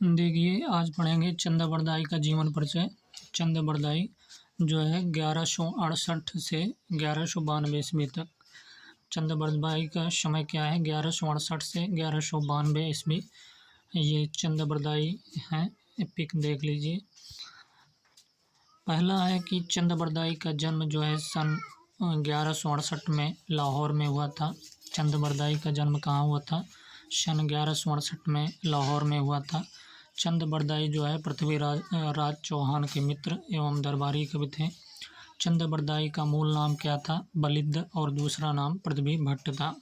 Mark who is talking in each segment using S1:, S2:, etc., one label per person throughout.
S1: देखिए, आज पढ़ेंगे चंदा बरदाई का जीवन परिचय। चंदा बरदाई जो है 1168 से 1192 ईस्वी तक। चंदा बरदाई का समय क्या है? 1168 से 1192 ईस्वी। ये चंदा बरदाई हैं, पिक देख लीजिए। पहला है कि चंदा बरदाई का जन्म जो है सन 1168 में लाहौर में हुआ था। चंदा बरदाई का जन्म कहाँ हुआ था? सन 1168 में लाहौर में हुआ था। चंद बरदाई जो है पृथ्वीराज राज चौहान के मित्र एवं दरबारी कवि थे। चंद बरदाई का मूल नाम क्या था? बलिद्द, और दूसरा नाम पृथ्वी भट्ट था।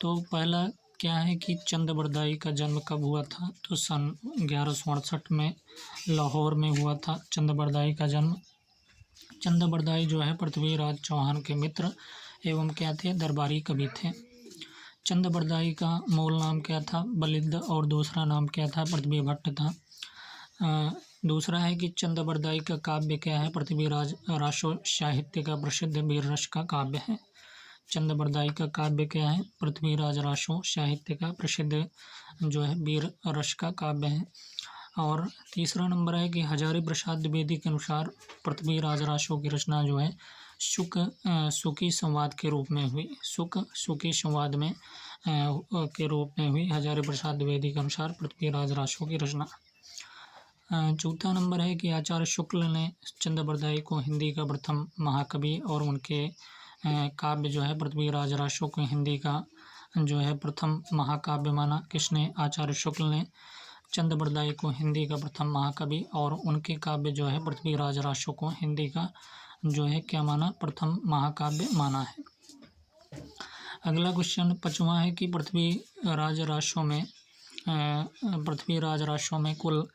S1: तो पहला क्या है कि चंद बरदाई का जन्म कब हुआ था? तो सन 1168 में लाहौर में हुआ था चंद बरदाई का जन्म। चंद बरदाई जो है पृथ्वीराज चौहान के मित्र एवं क्या थे? दरबारी कवि थे। चंद बरदाई का मूल नाम क्या था? बलिद्द, और दूसरा नाम क्या था? पृथ्वी भट्ट था। दूसरा है कि चंद बरदाई का काव्य क्या है? पृथ्वीराज रासो साहित्य का प्रसिद्ध वीर रस का काव्य है। चंद बरदाई का काव्य क्या है? पृथ्वीराज रासो साहित्य का प्रसिद्ध जो है वीर रस का काव्य है। और तीसरा नंबर है कि हजारी प्रसाद द्विवेदी के अनुसार पृथ्वीराज रासो की रचना जो है सुकी संवाद के रूप में हुई। सुकी संवाद में के रूप में हुई हजारी प्रसाद द्विवेदी के अनुसार पृथ्वीराज रासो की रचना। चौथा नंबर है कि आचार्य शुक्ल ने चंद बरदाई को हिंदी का प्रथम महाकवि और उनके काव्य जो है पृथ्वीराज रासो को हिंदी का जो है प्रथम महाकाव्य माना। किसने? आचार्य शुक्ल ने चंद बरदाई को हिंदी का प्रथम महाकवि और उनके काव्य जो है पृथ्वीराज रासो को हिंदी का जो है क्या माना? प्रथम महाकाव्य माना है। अगला क्वेश्चन 5वां है कि पृथ्वीराज रासो में कुल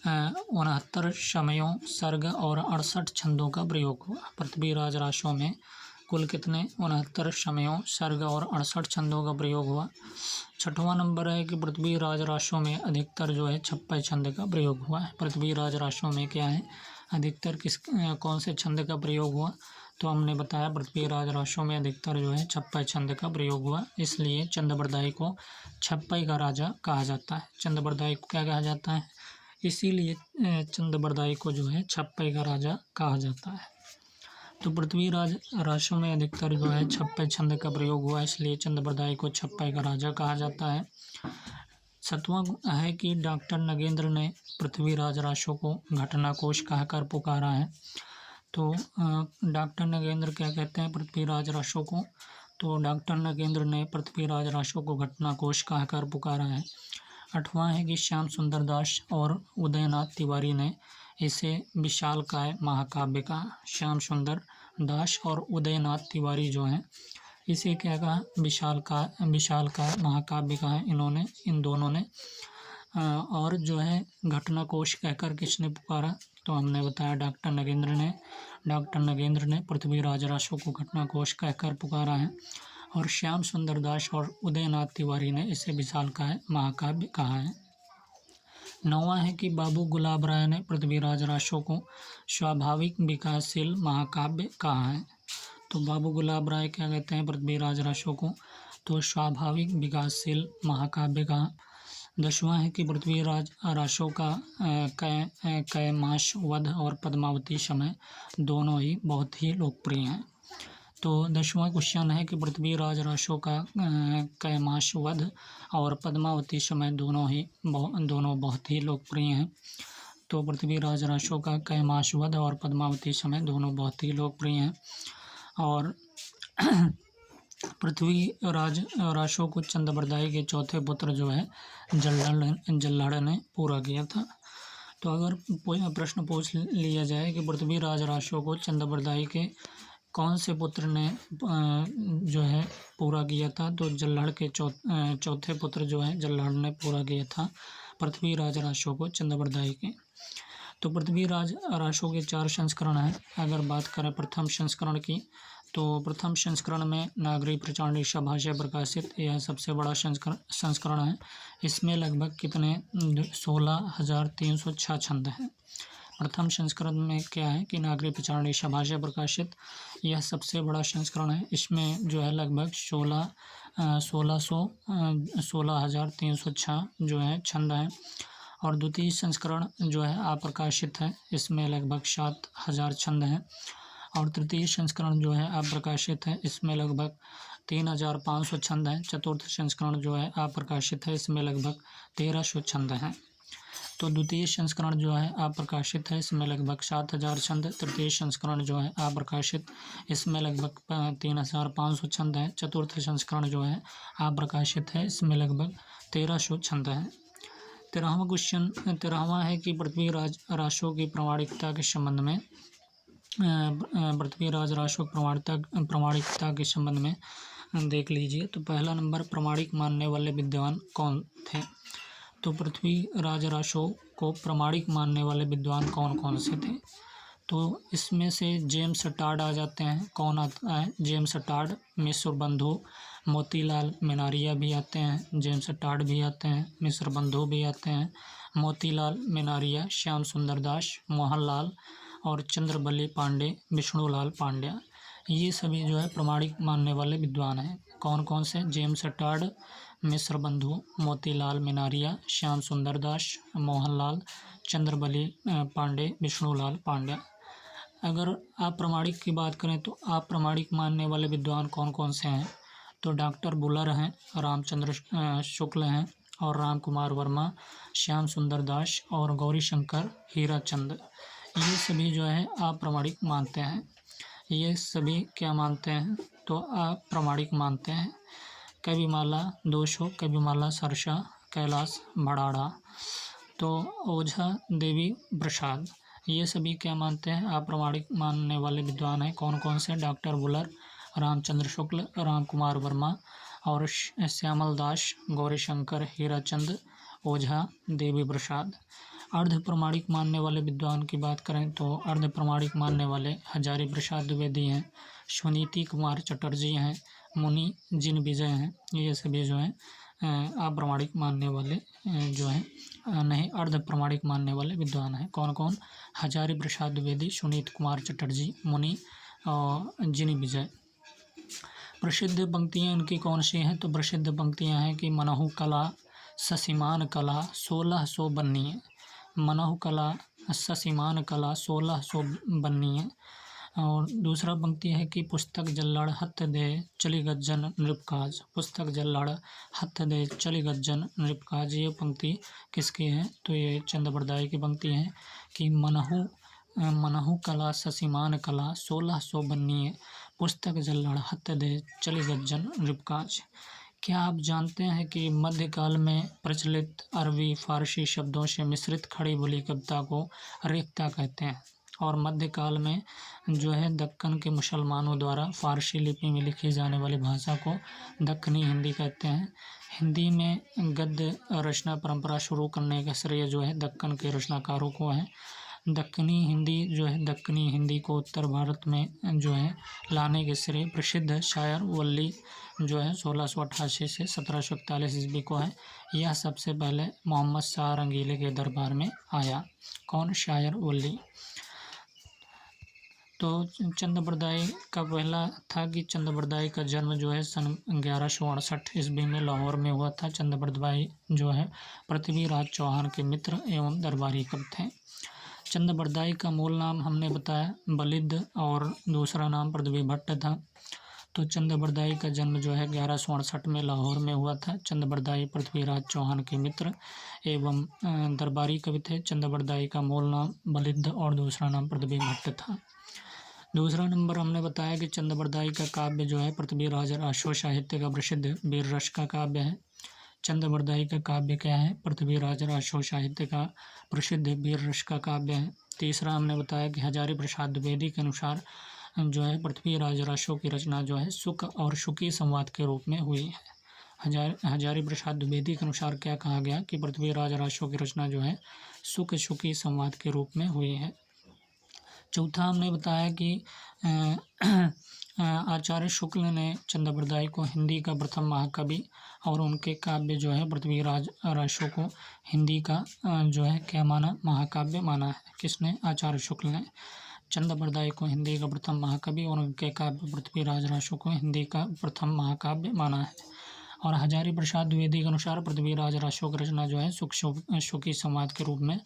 S1: 69 समयों, सर्ग और 68 छंदों का प्रयोग हुआ। पृथ्वीराज रासो में कुल कितने? 69 समयों, सर्ग और 68 छंदों का प्रयोग हुआ। 6वां नंबर है कि पृथ्वीराज रासो में अधिकतर जो है 56 छंद का प्रयोग हुआ है। पृथ्वीराज रासो में क्या है? अधिकतर कौन से छंद का प्रयोग हुआ? तो हमने बताया पृथ्वीराज रासो में अधिकतर जो है 56 छंद का प्रयोग हुआ, इसलिए चंद बरदाई को 56 का राजा कहा जाता है। चंद बरदाई को क्या कहा जाता है? इसीलिए चंद बरदाई को जो है 56 का राजा कहा जाता है। तो पृथ्वीराज रासो में अधिकतर जो है 56 छंद का प्रयोग हुआ, इसलिए चंद बरदाई को 56 का राजा कहा जाता है। 7वां है कि डॉक्टर नगेंद्र ने पृथ्वीराज रासो को घटनाकोश कहकर पुकारा है। तो डॉक्टर नगेंद्र क्या कहते हैं पृथ्वीराज रासो को? तो डॉक्टर नगेंद्र ने पृथ्वीराज रासो को घटनाकोश कहकर पुकारा है। 8वां है कि श्याम सुंदर दास और उदयनाथ तिवारी ने इसे विशालकाय महाकाव्य कहा। श्याम सुंदर दास और उदयनाथ तिवारी जो हैं इसे क्या कहा? विशालकाय महाकाव्य कहा इन दोनों ने। और जो है घटनाकोश कहकर किसने पुकारा? तो हमने बताया डॉक्टर नगेंद्र ने पृथ्वीराज रासो को घटनाकोश कहकर पुकारा है, और श्याम सुंदर दास और उदयनाथ तिवारी ने इसे विशालकाय महाकाव्य कहा है। 9वां है कि बाबू गुलाब राय ने पृथ्वीराज रासो को स्वाभाविक विकासशील महाकाव्य कहा है। तो बाबू गुलाब राय क्या कहते हैं पृथ्वीराज रासो को? तो स्वाभाविक विकासशील महाकाव्य कहा। 10वां है कि पृथ्वीराज रासो का कैमाश वध और पद्मावती समय दोनों ही बहुत ही लोकप्रिय हैं। तो 10वां क्वेश्चन है कि पृथ्वीराज रासो का कैमाश वध और पद्मावती समय दोनों बहुत ही लोकप्रिय हैं। तो पृथ्वीराज रासो का कैमाश वध और पद्मावती समय दोनों बहुत ही लोकप्रिय हैं। और पृथ्वीराज रासो को चंद बरदाई के चौथे पुत्र जो है जल्लड़ ने पूरा किया था। तो अगर प्रश्न पूछ लिया जाए कि पृथ्वीराज रासो को चंद बरदाई के कौन से पुत्र ने जो है पूरा किया था, तो जल्लड़ के चौथे पुत्र जो है जल्लड़ ने पूरा किया था पृथ्वीराज रासो को चंद बरदाई के। तो पृथ्वीराज रासो के 4 संस्करण हैं। अगर बात करें प्रथम संस्करण की, तो प्रथम संस्करण में नागरी प्रचारणी सभा से प्रकाशित यह सबसे बड़ा संस्करण है। इसमें लगभग कितने 16,306 छंद हैं। प्रथम संस्करण में क्या है कि नागरी प्रचारणी सभा से प्रकाशित यह सबसे बड़ा संस्करण है। इसमें जो है लगभग 16,306 जो है छंद हैं। और द्वितीय संस्करण जो है अप्रकाशित है, इसमें लगभग 7,000 छंद हैं। और तृतीय संस्करण जो है अप्रकाशित है, इसमें लगभग 3,500 छंद हैं। चतुर्थ संस्करण जो है अप्रकाशित है, इसमें लगभग 1,300 छंद हैं। तो द्वितीय संस्करण जो है अप्रकाशित है, इसमें लगभग 7,000 छंद। तृतीय संस्करण जो है अप्रकाशित, इसमें लगभग 3,500 छंद हैं। चतुर्थ संस्करण जो है अप्रकाशित है, इसमें लगभग 1,300 छंद हैं। 13वां है कि पृथ्वीराज राशों की प्रामाणिकता के संबंध में पृथ्वीराज राशों प्रामाणिकता के संबंध में देख लीजिए। तो पहला नंबर, प्रामाणिक मानने वाले विद्वान कौन थे? तो पृथ्वीराज राशों को प्रामाणिक मानने वाले विद्वान कौन कौन से थे? तो इसमें से जेम्स टाड आ जाते हैं। कौन आता है? James Tod. मिस्र बंधु मोतीलाल मिनारिया भी आते हैं। जेम्स टाड भी आते हैं, मिस्र बंधु भी आते हैं, मोतीलाल मिनारिया, श्याम सुंदर दास, मोहनलाल और चंद्रबली पांडे, विष्णुलाल पांड्या, ये सभी जो है प्रामाणिक मानने वाले विद्वान हैं। कौन कौन से? जेम्स टाड, मिस्र बंधु, मोतीलाल मिनारिया, श्याम सुंदर दास, मोहनलाल, चंद्रबली पांडे, विष्णुलाल पांड्या। अगर अप्रामाणिक की बात करें तो अप्रामाणिक मानने वाले विद्वान कौन कौन से हैं? तो डॉक्टर बुलर हैं, रामचंद्र शुक्ल हैं और राम कुमार वर्मा, श्याम सुंदर दास और गौरीशंकर हीराचंद, ये सभी जो है अप्रामाणिक मानते हैं। ये सभी क्या मानते हैं? तो अप्रामाणिक मानते हैं। कविमाला दोषो, कविमाला सरसा, कैलाश भड़ाड़ा, तो ओझा देवी प्रसाद, ये सभी क्या मानते हैं? अप्रामाणिक मानने वाले विद्वान हैं। कौन कौन से? डॉक्टर बुलर, रामचंद्र शुक्ल, राम कुमार वर्मा और श्यामल दास, गौरीशंकर हीराचंद, ओझा देवी प्रसाद। अर्ध प्रमाणिक मानने वाले विद्वान की बात करें तो अर्ध प्रमाणिक मानने वाले हजारी प्रसाद द्विवेदी हैं, सुनीति कुमार चटर्जी हैं, मुनि जिन विजय हैं, ये सभी जो हैं अप्रामाणिक मानने वाले जो हैं नहीं अर्ध प्रमाणिक मानने वाले विद्वान हैं। कौन कौन? हजारी प्रसाद द्विवेदी, सुनीत कुमार चटर्जी, मुनि और जिन विजय। प्रसिद्ध पंक्तियाँ इनकी कौन सी हैं? तो प्रसिद्ध पंक्तियाँ हैं कि मनहु कला ससीमान कला 1600 बन्नी, मनहु कला ससीमान कला 1600 बन्नी है। और दूसरा पंक्ति है कि पुस्तक जल्लड़ हथ दे चली गज्जन नृपकाज, पुस्तक जल्लड़ हथ दे चली गज्जन नृपकाज, ये पंक्ति किसकी है? तो ये चंद्रबरदाई की पंक्ति है कि मनहु कला ससीमान कला 1600 बन्नी है, पुस्तक जल्लड़ हथ दे चली गज्जन नृपकाज। क्या आप जानते हैं कि मध्यकाल में प्रचलित अरबी फारसी शब्दों से मिश्रित खड़ी बोली कविता को रेख्ता कहते हैं? और मध्यकाल में जो है दक्कन के मुसलमानों द्वारा फारसी लिपि में लिखी जाने वाली भाषा को दक्कनी हिंदी कहते हैं। हिंदी में गद्य रचना परंपरा शुरू करने का श्रेय जो है दक्कन के रचनाकारों को है। दक्कनी हिंदी जो है दक्कनी हिंदी को उत्तर भारत में जो है लाने के श्रेय प्रसिद्ध शायर वल्ली जो है 1688 से 1741 ईस्वी को है। यह सबसे पहले मोहम्मद शाह रंगीले के दरबार में आया। कौन? शायर वल्ली। तो चंद्रबरदाई का पहला था कि चंद्रबरदाई का जन्म जो है सन 1168 ईस्वी में लाहौर में हुआ था। चंद्रबरदाई जो है पृथ्वीराज चौहान के मित्र एवं दरबारी कवि थे। चंद्रबरदाई का मूल नाम हमने बताया बलिद और दूसरा नाम पृथ्वी भट्ट था। तो चंद्रबरदाई का जन्म जो है 1168 में लाहौर में हुआ था। चंद्रबरदाई पृथ्वीराज चौहान के मित्र एवं दरबारी कवि थे। चंद्रबरदाई का मूल नाम बलिद और दूसरा नाम पृथ्वी भट्ट था। दूसरा नंबर हमने बताया कि चंद्रबरदाई का काव्य जो है पृथ्वीराज राशो साहित्य का प्रसिद्ध वीर रस का काव्य है। चंद्रबरदाई का काव्य क्या है? पृथ्वीराज राशो साहित्य का प्रसिद्ध वीर रस का काव्य है। तीसरा हमने बताया कि हजारी प्रसाद द्विवेदी के अनुसार जो है पृथ्वीराज राशों की रचना जो है सुख और सुखी संवाद के रूप में हुई है। हजारी प्रसाद द्विवेदी के अनुसार क्या कहा गया कि पृथ्वीराज राशों की रचना जो है सुख सुखी संवाद के रूप में हुई है। चौथा हमने बताया कि आचार्य शुक्ल ने चंद्रबरदाई को हिंदी का प्रथम महाकवि और उनके काव्य जो है पृथ्वीराज राशों को हिंदी का जो है क्या माना? महाकाव्य माना है। किसने? आचार्य शुक्ल ने चंद्रबरदाई को हिंदी का प्रथम महाकवि और उनके काव्य पृथ्वीराज राशों को हिंदी का प्रथम महाकाव्य माना है। और हजारी प्रसाद द्विवेदी के अनुसार पृथ्वीराज रासो की रचना जो है सुखी संवाद के रूप में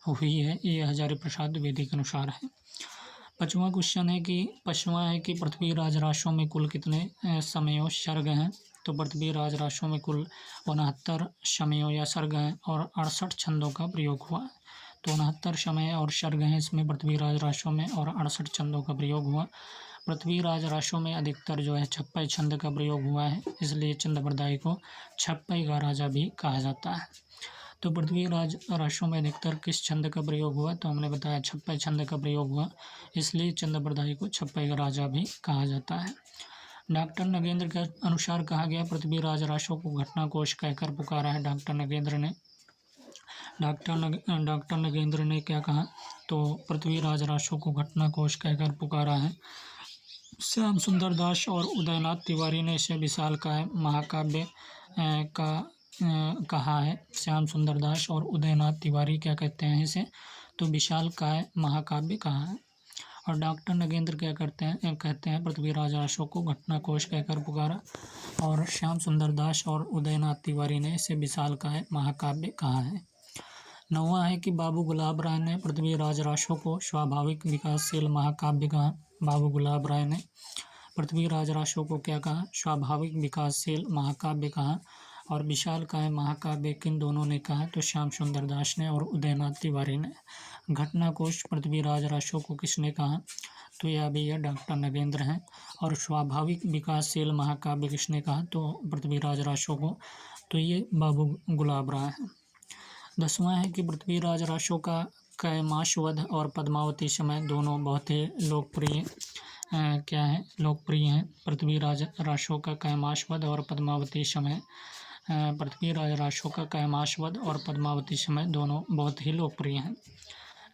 S1: हुई है। ये हजारी प्रसाद द्विवेदी के अनुसार है। पाँचवा क्वेश्चन है कि पृथ्वीराज रासो में कुल कितने समयों सर्ग हैं। तो पृथ्वीराज रासो में कुल 69 समयों या सर्ग हैं और 68 छंदों का प्रयोग हुआ। तो 69 समय और सर्ग हैं इसमें पृथ्वीराज रासो में, और 68 छंदों का प्रयोग हुआ। पृथ्वीराज रासो में अधिकतर जो है छप्पई छंद का प्रयोग हुआ है, इसलिए चंद्रप्रदायी को छप्पई का राजा भी कहा जाता है। तो पृथ्वीराज रासो में अधिकतर किस छंद का प्रयोग हुआ, तो हमने बताया छप्पई छंद का प्रयोग हुआ, इसलिए चंद्रप्रदायी को छप्पई का राजा भी कहा जाता है। डॉक्टर नगेंद्र के अनुसार कहा गया पृथ्वीराज रासो को घटना कोश कहकर पुकारा है। डॉक्टर नगेंद्र ने क्या कहा, तो पृथ्वीराज रासो को घटना कोश कहकर पुकारा है। श्याम सुंदर दास और उदयनाथ तिवारी ने इसे विशालकाय महाकाव्य कहा है। श्याम सुंदर दास और उदयनाथ तिवारी क्या कहते हैं इसे, तो विशालकाय महाकाव्य कहा है। और डॉक्टर नगेंद्र क्या कहते हैं पृथ्वीराज रासो को घटना कोश कहकर पुकारा, और श्याम सुंदर दास और उदयनाथ तिवारी ने इसे विशालकाय महाकाव्य कहा है। 9वां है कि बाबू गुलाब राय ने पृथ्वीराज रासो को स्वाभाविक विकासशील महाकाव्य कहा। बाबू गुलाब राय ने पृथ्वीराज रासो को क्या कहा, स्वाभाविक विकासशील महाकाव्य कहा। और विशालकाय महाकाव्य किन दोनों ने कहा, तो श्याम सुंदर दास ने और उदयनाथ तिवारी ने। घटना कोश पृथ्वीराज रासो को किसने कहा, तो यह भी यह डॉक्टर नगेंद्र हैं। और स्वाभाविक विकासशील महाकाव्य किसने कहा, तो पृथ्वीराज रासो को, तो ये बाबू गुलाब राय हैं। 10वां है कि पृथ्वीराज रासो का कैमाशवध और पद्मावती समय दोनों बहुत ही लोकप्रिय हैं। पृथ्वीराज रासो का कैमाशवध और पद्मावती समय दोनों बहुत ही लोकप्रिय हैं।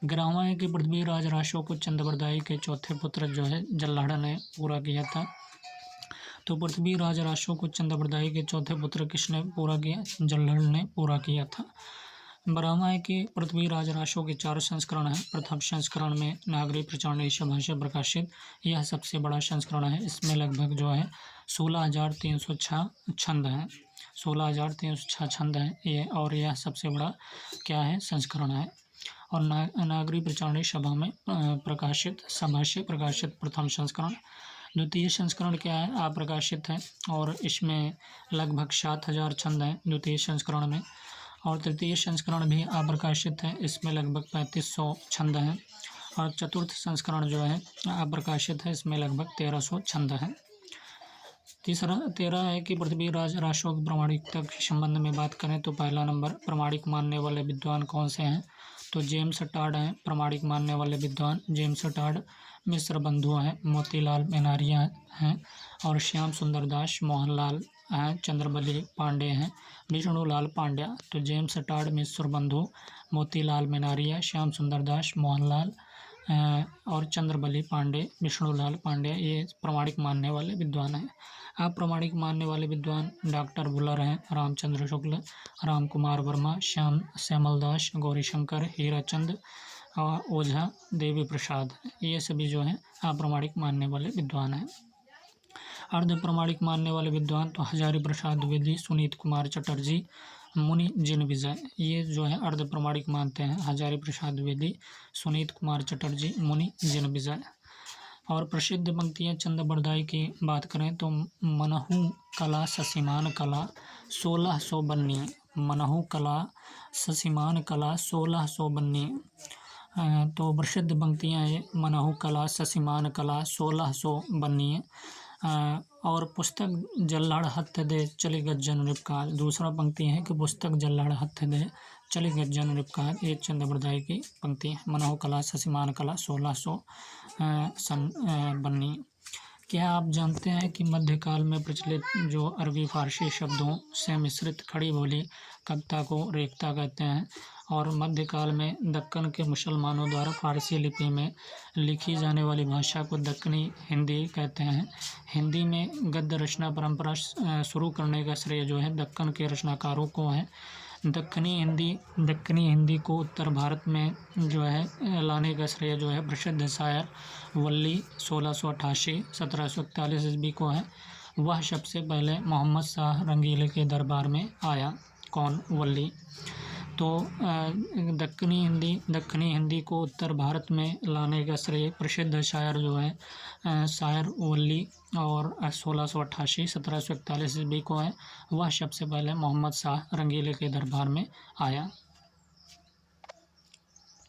S1: 11वां है कि पृथ्वीराज रासो को चंद्रप्रदायी के चौथे पुत्र जो है जल्लाढ़ ने पूरा किया था। तो पृथ्वीराज रासो को चंद्रप्रदायी के चौथे पुत्र किसने पूरा किया, जल्लाढ़ ने पूरा किया था। 12वां है कि पृथ्वीराज रासो के 4 संस्करण हैं। प्रथम संस्करण में नागरी प्रचारणी सभा से प्रकाशित, यह सबसे बड़ा संस्करण है। इसमें लगभग जो है 16,306 छंद हैं। 16,306 छंद हैं ये, और यह सबसे बड़ा क्या है, संस्करण है। और नागरी प्रचारणी सभा में प्रकाशित प्रथम संस्करण। द्वितीय संस्करण क्या है, अप्रकाशित है, और इसमें लगभग 7,000 छंद हैं द्वितीय संस्करण में। और तृतीय संस्करण भी अप्रकाशित है, इसमें लगभग 3500 छंद हैं। और चतुर्थ संस्करण जो है अप्रकाशित है, इसमें लगभग 1300 छंद हैं। 13 है कि पृथ्वीराज रासो की प्रामाणिकता के संबंध में बात करें तो पहला नंबर प्रामाणिक मानने वाले विद्वान कौन से हैं, तो जेम्स टाड हैं प्रामाणिक मानने वाले विद्वान। जेम्स टाड, मिश्र बंधु हैं, मोतीलाल मेनारिया हैं, और श्याम सुंदर दास, मोहनलाल हैं, चंद्रबली पांडे हैं, विष्णुलाल पांड्या। तो जेम्स टाड, मिश्र बंधु, मोतीलाल मेनारिया, श्याम सुंदर दास, मोहनलाल और चंद्रबली पांडे, विष्णुलाल पांड्या, ये प्रामाणिक मानने वाले विद्वान हैं। अप्रामाणिक मानने वाले विद्वान डॉक्टर बुलर हैं, रामचंद्र शुक्ल, राम कुमार वर्मा, श्यामल दास, गौरीशंकर, हीराचंद ओझा, देवी प्रसाद, ये सभी जो हैं अप्रामाणिक मानने वाले विद्वान हैं। अर्ध प्रामाणिक मानने वाले विद्वान तो हजारी प्रसाद द्विवेदी, सुनीत कुमार चटर्जी, मुनि जिन विजय, ये जो है अर्ध प्रामाणिक मानते हैं। हजारी प्रसाद द्विवेदी, सुनीत कुमार चटर्जी, मुनि जिन विजय। और प्रसिद्ध पंक्तियाँ चंद्रप्रदायी की बात करें तो मनहु कला ससीमान कला 1600 बन्नी, मनहु कला ससीमान कला 1600 बन्नी। तो प्रसिद्ध पंक्तियाँ ये मनहु कला ससीमान कला 1600 बन्नी। और पुस्तक जल्लाढ़ हथ दे चली गज्जन नृपकाल, दूसरा पंक्ति है कि पुस्तक जल्लाढ़ हथ दे चली गज्जन नृपकाल, ये चंद्रप्रदायी की पंक्ति है। मनहु कला ससीमान कला 1600 बन्नी। क्या आप जानते हैं कि मध्यकाल में प्रचलित जो अरबी फारसी शब्दों से मिश्रित खड़ी बोली कविता को रेखता कहते हैं, और मध्यकाल में दक्कन के मुसलमानों द्वारा फारसी लिपि में लिखी जाने वाली भाषा को दक्कनी हिंदी कहते हैं। हिंदी में गद्य रचना परंपरा शुरू करने का श्रेय जो है दक्कन के रचनाकारों को है। दक्कनी हिंदी को उत्तर भारत में जो है लाने का श्रेय जो है प्रसिद्ध शायर वल्ली 1688-1741 ईस्वी को है। वह सबसे पहले मोहम्मद शाह रंगीले के दरबार में आया। कौन? वल्ली। तो दक्कनी हिंदी को उत्तर भारत में लाने का श्रेय प्रसिद्ध शायर जो है शायर वल्ली और 1688-1741 ईस्वी को है। वह सबसे पहले मोहम्मद शाह रंगीले के दरबार में आया।